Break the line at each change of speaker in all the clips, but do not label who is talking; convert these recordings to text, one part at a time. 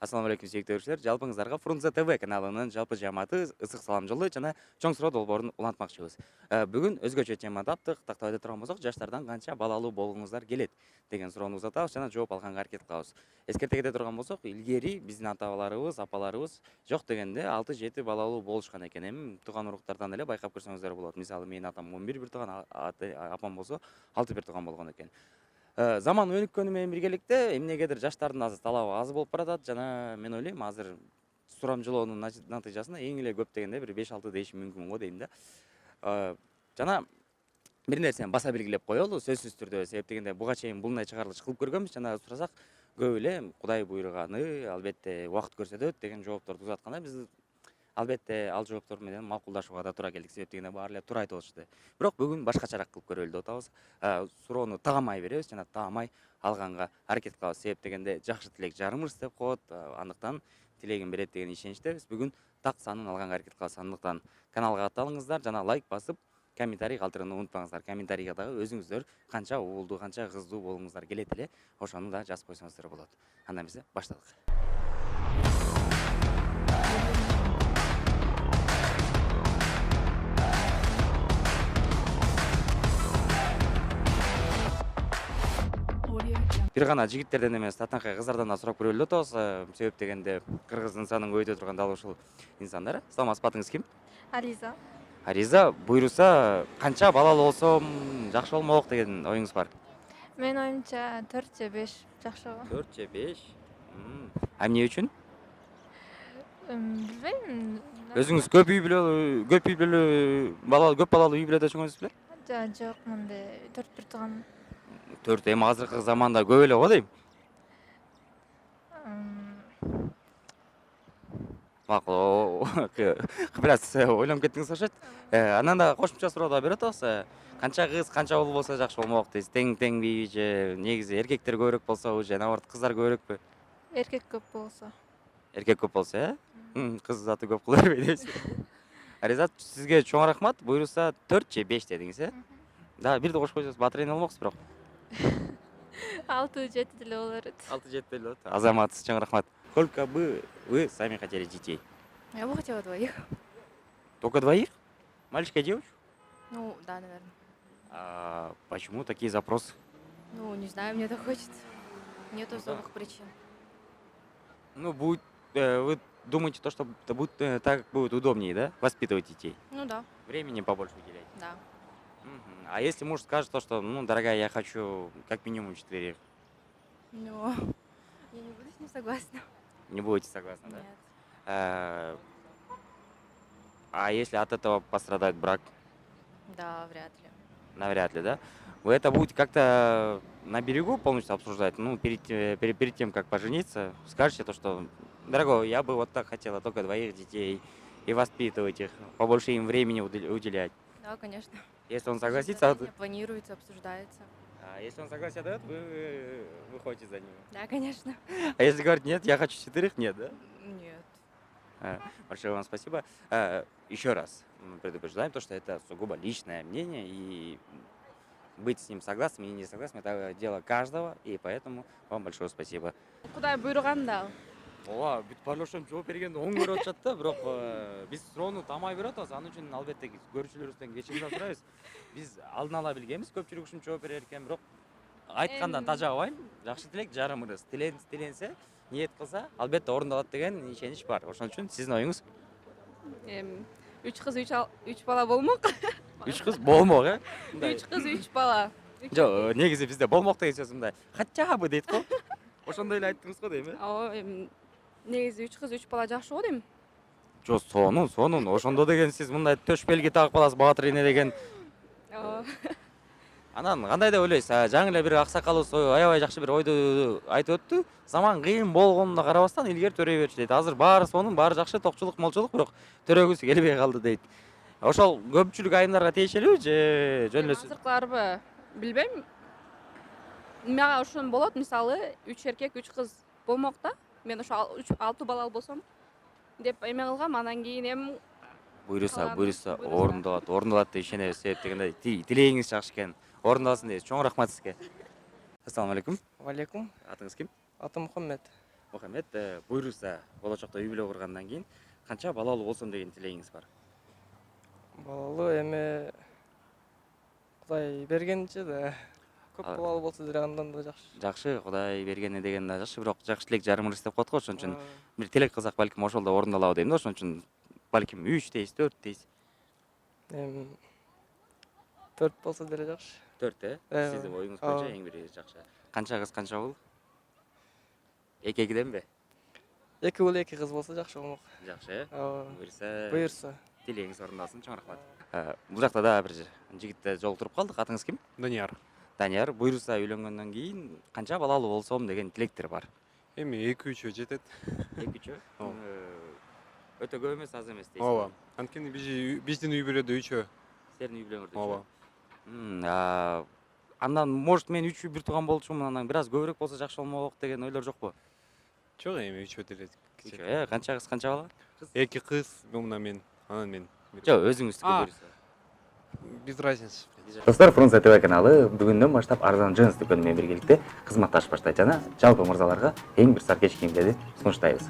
Ассаламу алейкум сүйүктүү көрүүчүлөр. Жалпыңыздарга Фрунзе ТВ каналынын жалпы жамааты ысык салам жолдойт жана чоң суроо долбоорун улантмакчыбыз. Бүгүн өзгөчө тема таптык. Тактабайда турган болсок, жаштардан канча балалуу болгуңуздар келет деген суроону узатабыз жана жооп алганга аракет кылабыз. Эскерте кете турган болсок, илгери биздин ата-бабаларыбыз, апаларыбыз жок дегенде 6-7 балалуу болушкан экен. Эми тууган уруктардан эле байкап көрсөңүздөр болот. Мисалы, менин атам 11 бир тууган, апам болсо 6 бир тууган болгон экен. Заман өнүккөнү менен биргеликте эмнегедир жаштардын азыр талабы аз болуп баратат жана мен ойлойм азыр сурамжылоонун натыйжасында эң эле көп дегенде бир 5-6 дейишим мүмкүн го дейм да. Жана бир нерсени баса белгилеп коелу, сөзсүз түрдө, себеп дегенде буга чейин булундай чыгарылыш кылып көргөнбүз жана сурасак көп эле Кудай буйруганы, албетте убакыт көрсөтөт деген жоопторду узатканда биз албетте ал жооптор менен макулдашууга да туура келдик, себеп дегенде баары эле туура айтып атышты. Бирок бүгүн башкачараак кылып көрөлү деп атабыз. Суроону таамай беребиз жана таамай алганга аракет кылабыз, себеп дегенде жакшы тилек жарымырс деп коет. Андыктан тилегин берет деген ишеничтебиз. Бүгүн так санын алганга аракет кылабыз. Андыктан каналга катталыңыздар жана лайк басып, комментарий калтырууну унутпаңыздар. Комментарийге дагы өзүңүздөр канча уулдуу, канча кыздуу болгуңуздар келет эле, ошону да жазып койсоңуздар болот. Андан эмесе баштадык. Бир гана жигиттерден эмес, татынакай кыздардан да сурап көрөлү деп атабыз. Себеп дегенде кыргыз инсанын өйдө турган дал ушул инсандар. Саламатсызбы, атыңыз ким?
Ализа.
Ариза, буйруса канча балалуу болсом жакшы болмок деген оюңуз бар?
Менин оюмча 4 же 5 жакшы болот.
4 же 5? Эмне үчүн?
Билбейм.
Өзүңүз көп үй көп балалуу үй бүлөдө өчүңүз беле?
Жок, мындай 4 бир тууган.
4 эми азыркы заманда көп эле го дейм. Макул, бир аз ойлонуп кеттиңиз окшойт. Анан да кошумча суроо да берип атабыз. Канча кыз, канча уул болсо жакшы болмок дейсиз? Теңби же негизи эркектер көбүрөөк болсобу же наоборот кыздар көбүрөөкпү?
Эркек көп болсо.
Эркек көп болсо, кыз заты көп кыла бербей дейсиз. Ариза, сизге чоң рахмат. Буйруса 4 же 5 дедиңиз, Да, бирди кошуп койсоңуз батырейин болмоксуз бирок.
6-7 деле боло берет.
6-7 деле болот. Азаматсыз, чоң рахмат. Сколько бы вы сами хотели детей?
Я бы хотела двоих.
Только двоих? Мальчика и девочку?
Ну, да, наверное.
Почему такие запросы?
Ну, не знаю, мне так хочется. Нет особых причин.
Ну, вы думаете, что это будет, так будет удобнее, да? Воспитывать детей?
Ну да,
Времени побольше уделять.
да.
А если муж скажет что, ну, дорогая, я хочу как минимум 4,
Но я не буду с ним согласна.
не будете согласны, да?
Нет.
А если от этого пострадает брак?
Да, вряд ли.
Навряд ли, да? Вы это будете как-то на берегу полностью обсуждать? Ну, перед тем, как пожениться, скажете что, дорогой, я бы вот так хотела, только двоих детей, и воспитывать их, побольше им времени уделять.
Да, конечно.
Если он
Даже
согласится,
заранее планируется, обсуждается.
если он согласие дает, вы выходите за него.
Да, конечно.
А если говорит, нет, я хочу 4, нет, да?
Нет.
Большое вам спасибо. Еще раз предупреждаем, что это сугубо личное мнение, и быть с ним согласным или не согласным, это дело каждого, и поэтому вам большое спасибо.
Кудай буйруганда.
Ооба, бүт барлашам жооп бергенде оң көрүп атышат да, бирок биз суроону таамай берип атабыз. Ал үчүн албетте көрүүчүлөрүбүздөн кечирим сурайбыз. Биз алдын ала билгенбиз, көпчүлүк ушунча жооп берер экен, бирок айткандан тажабайм. Жакшы тилек жарымырыс. Тиленсе, ниет кылса, албетте орундалат деген ишенич бар. Ошон үчүн сиздин оюңуз?
3 кыз 3 бала болмок.
3 кыз болмок,
3 кыз 3 бала.
Жок, негизи бизде болмок деген сөз мындай. Хотя бы дейт го. Ошондой эле айттыңыз го дейм,
Ооба, негизи 3 кыз 3 бала жакшы го дейм.
Жок, сонун. Ошондо деген сиз мындай төш белги тагып аласыз, батыр эне деген.
Ооба.
Анан кандай деп ойлойсуз? Жаңы эле бир аксакалыбыз аябай жакшы бир ойду айтып өттү. Заман кыйын болгонуна карабастан илгери төрөй берчү дейт. Азыр баары сонун, баары жакшы, токчулук, молчулук, бирок төрөгүсү келбей калды дейт. Ошол көпчүлүк айымдарга тиешелүүбү же жөн эле
Азыркыларбы билбейм. Мага ошон болот, мисалы 3 эркек 3 кыз болмок да. Мен ошо 6 балалуу болсом деп эме кылгам, анан кийин эми
буйруса орундалат деп ишенебиз, себеп дегенде тилегиңиз жакшы экен. Орундалсын дейбиз. Чоң рахмат сизге. Ассаламу алейкум.
Валейкум.
Атыңыз ким?
Атым Мухаммед.
Мухаммед, буйруса болочокто үй бүлө кургандан кийин канча балалуу болсом деген тилегиңиз бар?
Балалуу эми Кудай бергенче да көп
А-
балалуу болсо деле андан да жакшы.
Жакшы, Кудай бергени деген да жакшы, бирок жакшы тилек жарым ырыс деп коет го, ошон үчүн
А,
бир тилек кылсак балким ошол да орундалабы дейм да, ошон үчүн балким 3 дейсиз, 4 дейсиз.
Эми 4 болсо деле жакшы.
4, Сиздин оюңуз боюнча эң бири жакшы. Канча кыз, канча уул? Экиденби?
2 уул 2 кыз болсо жакшы болмок.
Жакшы,
Ооба.
буюрса
Буйурса.
тилегиңиз орундалсын, чоң рахмат. Бул жакта да бир жигитти жолуктуруп калдык. Атыңыз ким?
Данияр.
Данияр, буйруса үйлөнгөндөн кийин канча балалуу болсом деген тилектер бар.
Эми 2-3 жетет.
2-3?
Ооба.
Өтө көп эмес, аз эмес дейсиз.
Ооба. Анткени биздин үй бүлөдө 3.
Сиздердин үй бүлөңөрдө.
Ооба.
Андан может мен 3 бир тууган болчумун, анан бир аз көбүрөөк болсо жакшы болмок деген ойлор жокпу?
Жок эми 3 деле.
Канча кыз, канча бала?
2 кыз, мына мен, анан мен.
Жок, өзүңүздүкү буйруса.
Без разницы.
Достор, Фрунзе ТВ каналы бүгүндөн баштап Арзан Джинс дүкөнү менен биргеликте кызматташып баштайт жана жалпы мырзаларга эң бир саркеч кийимдерди сунуштайбыз.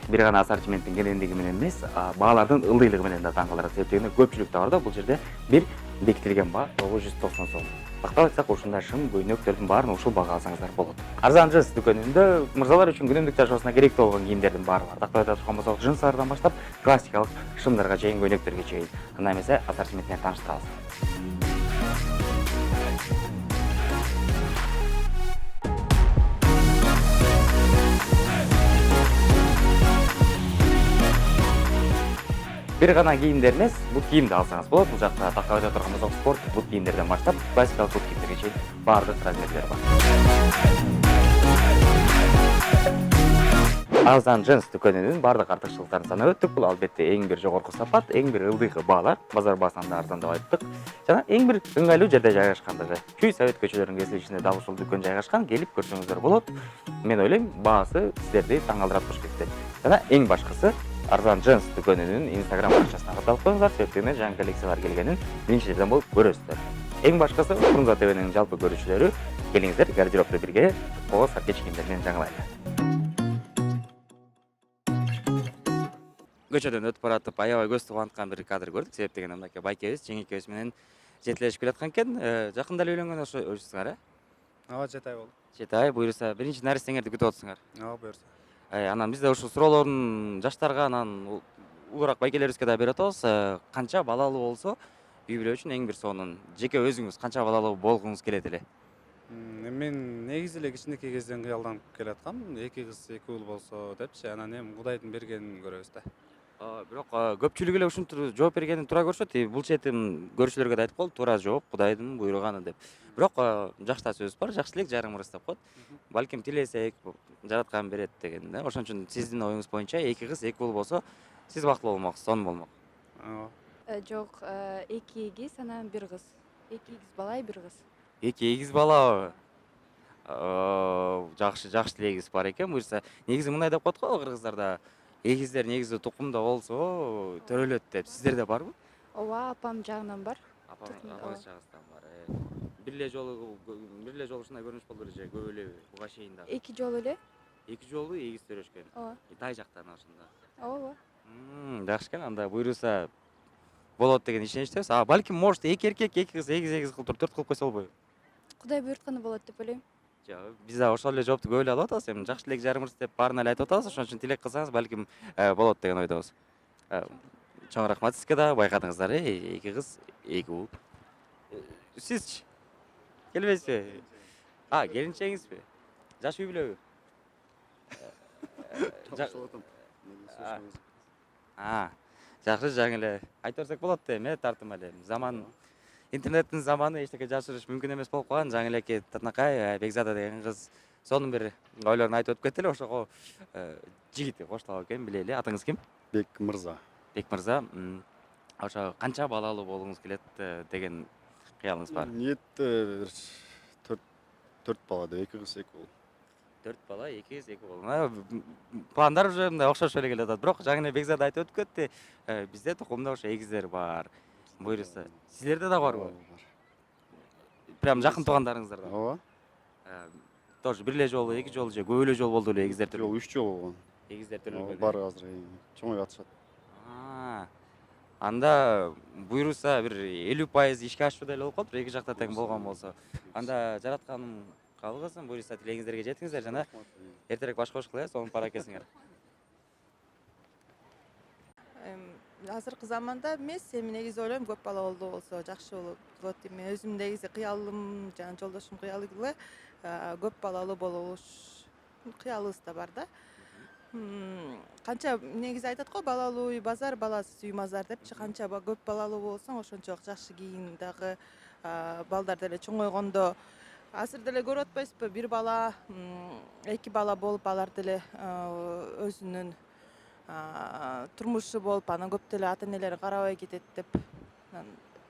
Бир гана ассортименттин кенендиги менен эмес, баалардын ылдыйлыгы менен да таң калдырат. Себеби көпчүлүктө бар да, бул жерде бир бекитилген баа 990 сом. Тактап айтсак, ушундай шым көйнөктөрдүн баарын ушул баага алсаңыздар болот. Арзан Джинс дүкөнүндө мырзалар үчүн күнүмдүк жашоосуна керектүү болгон кийимдердин баары бар. Тактап айткан болсок, джинсlardan баштап классикалык шымдарга чейин, көйнөктөргө чейин. Анда эмесе ассортимент менен тааныштырабыз. Бир гана кийимдер эмес, бут кийимди алсаңыз болот. Бул жакта тактап айта турган болсок, спорттук бут кийимдерден баштап классикалык бут кийимдерге чейин баардык размерлер бар. Арзан Джинс дүкөнүнүн баардык артыкчылыктарын санап өттүк. Бул албетте эң бир жогорку сапат, эң бир ылдыйкы баалар, базар баасынан да арзан деп айттык. Жана эң бир ыңгайлуу жерде жайгашкандыгы. Чүй Совет көчөлөрүнүн кесилишинде дал ушул дүкөн жайгашкан. Келип көрсөңүздөр болот. Мен ойлойм, баасы сиздерди таң калтырат башкетти. Жана эң башкысы Арзан Джинс дүкөнүнүн Instagram баракчасына катталып коюңуздар, себеби жаңы коллекциялар келгенин биринчи жерден болуп көрөсүздөр. Эң башкысы Фрунзе ТВнин жалпы көрүүчүлөрү, келиңиздер гардеробду бирге ого саркеч кийимдер менен жаңылайлы. Көчөдөн өтүп баратып аябай көздү кубанткан бир кадр көрдүк. Себеп деген мынакей байкебиз, жеңекебиз менен жетелешип келаткан экен. Жакында эле үйлөнгөн окшойсуңар,
Ооба, 7 ай болду.
7 ай буюрса биринчи нарестеңерди күтүп атсыңар.
Ооба, буюрса.
Анан бизде ушул суроолордун жаштарга, анан улуураак байкелерибизге да берип атабыз. Канча балалуу болсо үй бүлө үчүн эң бир сонун. Жеке өзүңүз канча балалуу болгуңуз келет эле?
Мен негизи эле кичинекей кезден кыялданып келаткам. 2 кыз, 2 уул болсо депчи, анан эми Кудайдын бергенин көрөбүз да.
Бирок көпчүлүк эле ушинтип жооп бергенин туура көрүшөт. Бул четим көрүүчүлөргө да айтып кол, туура жооп Кудайдын буйруганы деп. Бирок жакта сөз бар, жакшы тилек жарым ырыс деп коет. Балким тилесек жараткан берет деген да. Ошон үчүн сиздин оюңуз боюнча 2 кыз, 2 уул болсо сиз бактылуу болмоксуз, сонун болмок.
Ооба.
Жок, 2 эгиз, анан 1 кыз. 2 эгиз бала, 1 кыз.
2 эгиз бала. Жакшы тилегиңиз бар экен. Буюрса, негизи мындай деп коет го кыргыздарда, эгиздер негизи тукумда болсо төрөлөт деп. Сиздерде барбы?
Ооба, апам жагынан бар.
Апаңыз жагыңыздан бар. Бир эле жолу ушундай көрүнүш болду эле же көп элеби? Буга чейин да.
2 жолу эле.
2 жолу эгиз төрөшкөн.
Ооба.
Тай жактан ошондо.
Ооба.
Жакшы экен, анда буйруса болот деген ишеничтебиз. Балким может 2 эркек, 2 кыз, эгиз кылып туруп 4 кылып койсо болбойбу?
Кудай буйрутканы болот деп ойлойм.
Жок, биз да ошол эле жоопту көп эле алып атабыз. Эми жакшы тилек жарым ырыс деп баарына эле айтып атабыз. Ошон үчүн тилек кылсаңыз балким болот деген ойдобуз. Чоң рахмат сизге да, байкадыңыздар, 2 кыз, 2 уул. Сизчи? Келбейсизби? Келинчегиңизби? Жаш үй бүлөбү? Жакшы, жаңы эле айтып берсек болот дейм, тартым эле. Заман интернеттин заманы, эчтеке жашырыш мүмкүн эмес болуп калган. Жаңы элеке Татнакай Бекзада деген кыз сонун бир ойлорун айтып өтүп кетти эле. Ошого жигити коштолот экен, билели. Атыңыз ким?
Бек мырза.
Бек мырза, ошо канча балалуу болгуңуз келет деген кыялыңыз бар?
Ниетте 4 бала деп, 2 кыз, 2 уул.
4 бала, 2 кыз, 2 уул. Пландар уже мындай окшош эле келе атат. Бирок жаңы эле Бекзада айтып өтүп кетти. Бизде тукумда ошо эгиздер бар. Буюрса, сиздерде да барбы? Прям жакын туугандарыңыздардан.
Ооба.
тоже бир эле жолу, эки жолу же көп эле жол болду эле эгиздер
Жол
төлөп.
3 жол болгон.
Эгиздер төлөп.
Бар азыр чоңой атышат.
Анда буйруса бир 50% ишке ашуу эле болуп калыптыр, эки жакта тең болгон болсо. Анда жаратканым кабыл кылсын, буйруса тилегиңиздерге жетиңиздер жана эртерээк баш кошкула, сонун пара экенсиңер.
Азыркы заманда эмес, эми негизи ойлойм көп бала болду болсо жакшы болот. Эми өзүм негизи кыялым, жана жолдошум кыялы эле көп балалуу болуш кыялыбыз да бар да. Канча негизи айтат го балалуу үй базар, баласыз үй мазар депчи. Канча көп балалуу болсоң, ошончо жакшы кийин дагы балдар деле чоңойгондо азыр деле көрүп атпайсызбы? Бир бала, эки бала болуп алар деле өзүнүн турмушу болуп, анан көп деле ата энелери карабай кетет деп.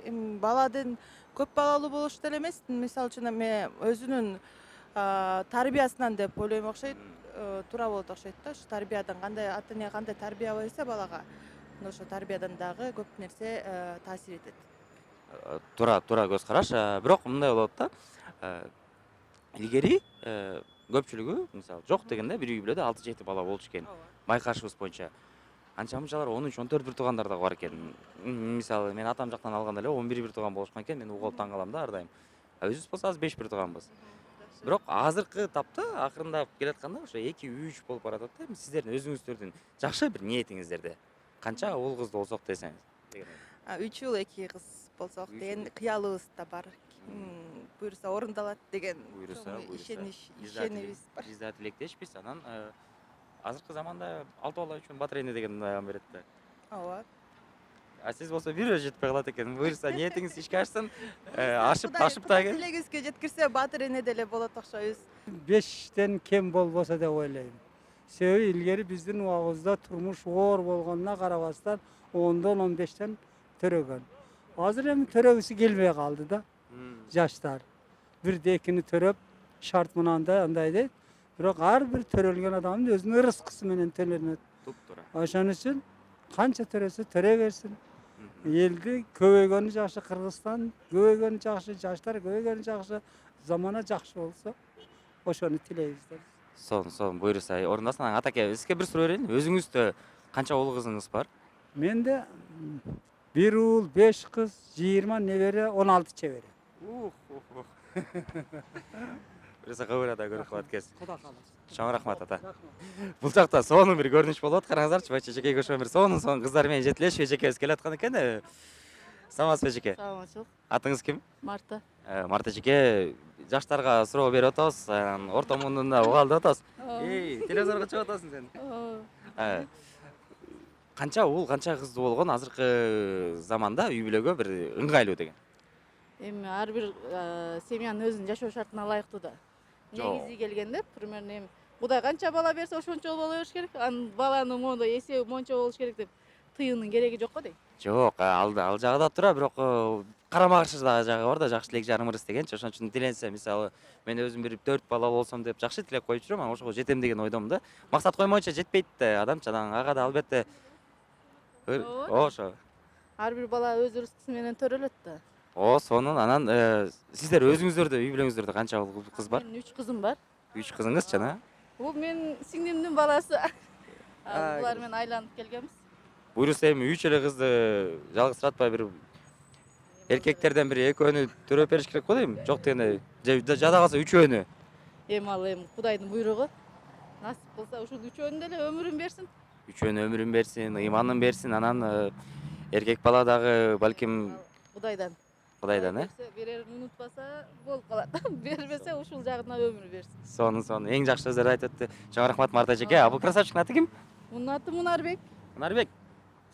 Эми баладын көп балалуу болуш деле эмес, мисалы үчүн эми өзүнүн тарбиясынан деп ойлойм окшойт, туура болот окшойт да. Ушу тарбиядан кандай ата эне кандай тарбия берсе балага, ошо тарбиядан дагы көп нерсе таасир этет.
Туура көз караш, бирок мындай болот да. Илгери көпчүлүгү мисалы жок дегенде бир үй бүлөдө 6-7 бала болчу экен. Байкашыбыз боюнча. Анча-мынчалар 13-14 бир туугандар да бар экен. Мисалы мен атам жактан алганда эле 11 бир тууган болушкан экен, мен угулуп таң калам да ар дайым. Өзүбүз болсо азыр 5 бир тууганбыз. Бирок азыркы тапта акырындап келатканда ошо 2-3 болуп баратат да. Сиздердин өзүңүздөрдүн жакшы бир ниетиңиздерде канча уул кыз болсок десеңиз.
3 уул 2 кыз болсок деген кыялыбыз да бар. Буйруса орундалат деген ишенибиз бар.
Биз да тилектешпиз. Анан азыркы заманда 6 бала үчүн батыр эне деген аяган берет да.
Ооба.
Сиз болсо бирөө жетпей калат экен. Буйруса ниетиңиз ишке ашсын, ашып да экен.
Тилегибизге жеткирсе батыр эне деле болот окшойбуз.
5тен кем болбосо деп ойлойм. Себеби илгери биздин убагыбызда турмуш оор болгонуна карабастан 10дон 15тен төрөгөн. Азыр эми төрөгүсү келбей калды да. Жаштар бирде экини төрөп шарт мынандай андай дейт. Бирок ар бир төрөлгөн адамдын өзүнүн ырыскысы менен төлөнөт.
Туптура.
Ошон үчүн канча төрөсө төрө берсин. Элди көбөйгөнү жакшы, Кыргызстан көбөйгөнү жакшы, жаштар көбөйгөнү жакшы, замана жакшы болсо ошону тилейбиз.
Сон буйруса орундасын. Атаке, сизге бир суроо берейин. Өзүңүздө канча уул кызыңыз бар?
Менде 1 уул, 5 кыз, 20 небере, 16 чебере.
Буйруса кабырада көрүп калат экенсиз.
Кудай кааласа.
Чоң рахмат ата. Бул жакта сонун бир көрүнүш болуп атат. Караңыздарчы, бача жекеге ошо бир сонун кыздар менен жетилешип жекебиз келаткан экен. Саламатсызбы жеке?
Саламатчылык.
Атыңыз ким?
Марта.
Марта жеке, жаштарга суроо берип атабыз, орто мундунда угалдып атабыз. Телевизорго чыгып атасың сен. Канча уул, канча кыз болгон азыркы заманда үй бүлөгө бир ыңгайлуу деген?
Эми ар бир семьянын өзүнүн жашоо шартына ылайыктуу да. Негизи келгенде, примерно эми Кудай канча бала берсе ошончо бала бериш керек. Анын баланын моундай эсеби мончо болуш керек деп тыюунун кереги жок го дейм.
Жок, ал жагы да тура, бирок карама каршы жагы бар да, жакшы тилек жарым ырыс дегенчи. Ошон үчүн тиленсе, мисалы, мен өзүм бир 4 бала болсом деп жакшы тилек коюп жүрөм, анан ошого жетем деген ойдомун да. Максат коймойчу жетпейт да, адамча ага да албетте. Ошо.
Ар бир бала өз ырыскысы менен төрөлөт да.
Сонун. Анан сиздер өзүңүздөрдө үй бүлөңүздөрдө канча кыз бар?
Менин 3 кызым бар.
3 кызыңыз жана?
Бул менин сиңдимдин баласы. Булар менен айланып келгенбиз.
Буйруса эми 3 эле кызды жалгызсыратпай бир эркектерден бир экөөнү төрөп бериш керек го дейм. Жок дегенде жада калса 3өөнү.
Эми ал Кудайдын буйругу. Насип болсо ушул 3өөнүн деле өмүрүн берсин.
3өөнү өмүрүн берсин, ыйманын берсин. Анан эркек бала дагы балким
Кудайдан.
Кудайдан,
Берерин унутпаса болуп калат. Бербесе ушул жагына өмүр берсин.
Сонун. Эң жакшы сөздөрдү айтып өттү. Чоң рахмат Марта жеке. А бул красавчиктин аты ким?
Мунун аты Мунарбек.
Мунарбек.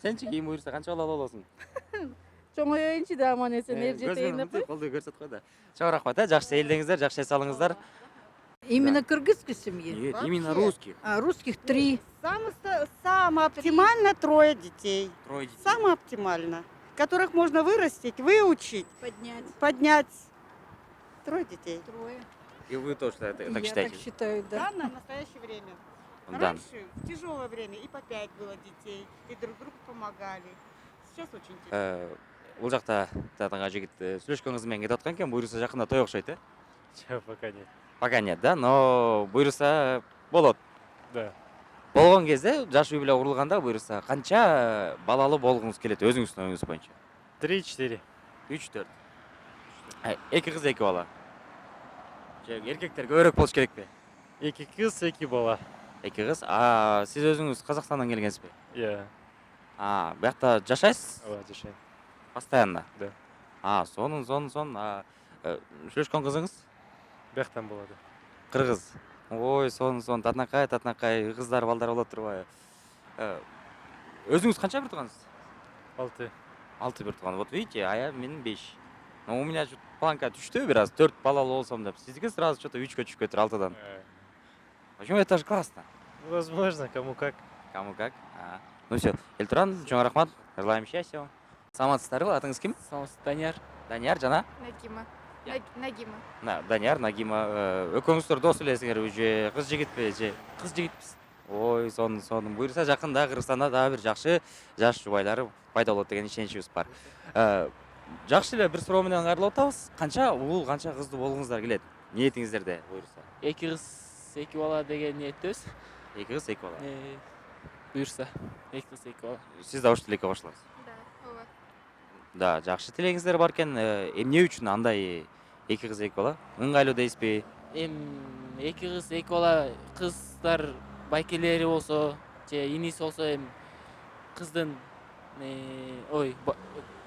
Сенчи кийин буйруса канча бала болосуң?
Чоңоюнчу да аман эсен эр жетейин деп.
Колду көрсөт кой да. Чоң рахмат, жакшы сейилдеңиздер, жакшы эс алыңыздар.
Именно кыргызской семьи?
Нет, именно русских.
Русских 3.
Самое оптимально 3 детей.
3 детей.
Самое оптимально. Которых можно вырастить, выучить, поднять. 3 детей.
3.
И вы тоже так
Я
считаете?
так считаю, да.
Да, на настоящее время.
Да.
Раньше, в тяжелое время, и по 5 было детей, и друг другу помогали. Сейчас очень тяжело.
Бул жакта татаңа жигит сүйлөшкөн кызы менен кетип аткан экен, буйруса жакында той окшойт,
Пока нет.
Пока нет, да? Но буюрса болот.
Да.
Болгон кезде жаш үй бүлө курулганда буюрса канча балалуу болгуңуз келет өзүңүздүн оюңуз боюнча?
3-4.
3-4. Эки кыз, эки бала. Же эркектер көбүрөөк болуш керекпи?
2 кыз, 2 бала.
Эки кыз. Сиз өзүңүз Казакстандан келгенсизби?
Иә.
Биякта жашайсыз?
Ооба, жашайм.
Постоянно?
Да.
Сонун. Сүйлөшкөн кызыңыз?
Бияктан болот.
Кыргыз. Ой, сонун. Татынакай кыздар, балдар болот турбайбы? Өзүңүз канча бир туугансыз?
6.
6 бир тууган. Вот видите, аябым менин 5. Но у меня планка түштү бир аз, 4 балалуу болсом деп. Сиздики сразу что-то 3кө түшүп кетир 6дан. Почему это же классно?
Возможно, кому как.
Кому как? Ну все, Эльтуран, чоң рахмат. Желаем счастья вам. Саламатсыздарбы? Атыңыз ким?
Саламатсыз, Данияр.
Данияр, жана?
Нагима.
Данияр, Нагима. Экөөңүздөр дос элесиңерби же кыз жигитпи же?
Кыз жигитпиз.
Ой, сонун. Буюрса жакында Кыргызстанда дагы бир жакшы жаш жубайлар пайда болот деген ишеничибиз бар. Жакшы эле бир суроо менен кайрылып атабыз. Канча уул, канча кыздуу болгуңуздар келет? Ниетиңиздерде буюрса.
2 кыз, 2 бала деген ниеттебиз.
2 кыз, 2 бала.
Буюрса 2 кыз, 2 бала.
Сиз да ушул тилекке кошуласыз. Да, жакшы тилегиңиздер бар экен. Эмне үчүн андай 2 кыз, 2 бала? Ыңгайлуу дейсизби?
2 кыз, 2 бала кыздар байкелери болсо, же иниси болсо, кыздын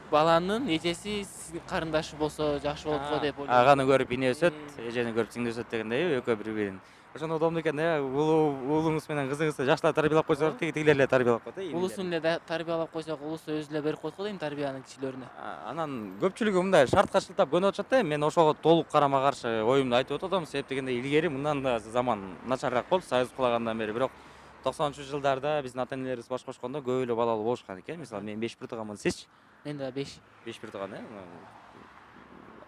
баланын эжеси карындашы болсо жакшы болот го деп ойлойм.
Аганы көрүп ине өсөт, эжени көрүп сиңди өсөт дегендей, экөө бири-бирин. Ошондо удобдуу экен да, уулуңуз менен кызыңызды жакшылап тарбиялап койсоңор, тигилер эле тарбиялап коет.
Улусун эле тарбиялап койсок, улусу өзү эле берип коет го дейм тарбиянын кичилерине.
Анан көпчүлүгү мындай шартка шылтап көнүп атышат да, мен ошого толук карама каршы оюмду айтып атам. Себеп дегенде илгери мындан да заман начарыраак болуп, Союз кулагандан бери, бирок 90-жылдарда биздин ата-энелерибиз баш кошкондо көп эле балалуу болушкан экен. Мисалы мен 5 бир тууганмын, сизчи?
Мен да 5.
5 бир тууган,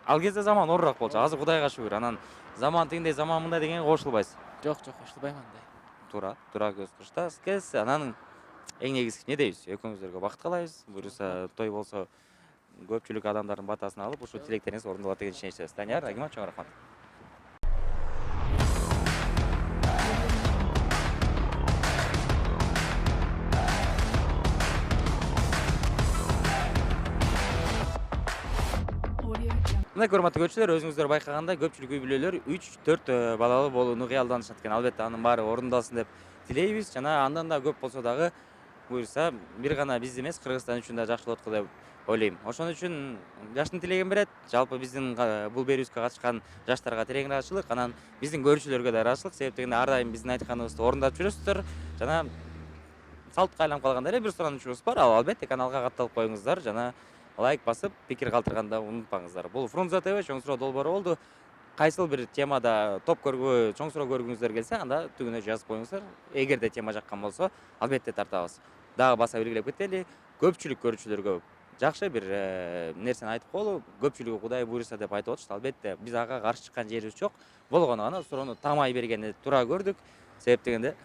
Ал кезде заман оорураак болчу. Азыр Кудайга шүгүр. Анан заман тигиндей, заман мындай дегенге кошулбайсыз.
Жок, кошулбайм андай.
Туура көз кырыштасыз. Анан эң негизгиси эмне дейбиз? Экөөңүздөргө бакыт каалайбыз. Буюрса той болсо көпчүлүк адамдардын батасын алып, ушул тилектериңиз орундалат деген ишеничтебиз. Данияр, Нагима, чоң рахмат. Мына көрматтуу көрүүчүлөр, өзүңүздөр байкагандай көпчүлүк үй бүлөлөр 3-4 балалуу болууну кыялданышат экен. Албетте анын баары орундалсын деп тилейбиз. Жана андан да көп болсо дагы буюрса бир гана биз эмес, Кыргызстан үчүн да жакшы болот го деп ойлойм. Ошон үчүн жаштын тилегин берет. Жалпы биздин бул берүүбүзгө катышкан жаштарга терең ыраазычылык, анан биздин көрүүчүлөргө да ыраазычылык. Себеп дегенде ар дайым биздин айтканыбызды орундап жүрөсүздөр. Жана салтка айланып калганда эле бир суранычыбыз бар. Ал албетте каналга катталып коюңуздар жана лайк басып, пикир калтырганда унутпаңыздар. Бул Фрунзе ТВ чоң суроо долбоору болду. Кайсыл бир темада топ көргү, чоң суроо көргүңүздөр келсе, анда түгүнө жазып коюңуздар. Эгерде тема жаккан болсо, албетте тартабыз. Дагы баса белгилеп кетели, көпчүлүк көрүүчүлөргө жакшы бир нерсени айтып коелу. Көпчүлүгү Кудай буйруса деп айтып атышты. Албетте биз ага каршы чыккан жерибиз жок. Болгону гана суроону тамай бергенди туура көрдүк. Себеп дегенде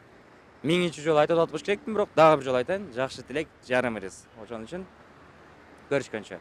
1000-чи жолу айтып атпыш керекмин, бирок дагы бир жолу айтайын. Жакшы тилек жарым ирис. Ошон үчүн көрүшкөнчө.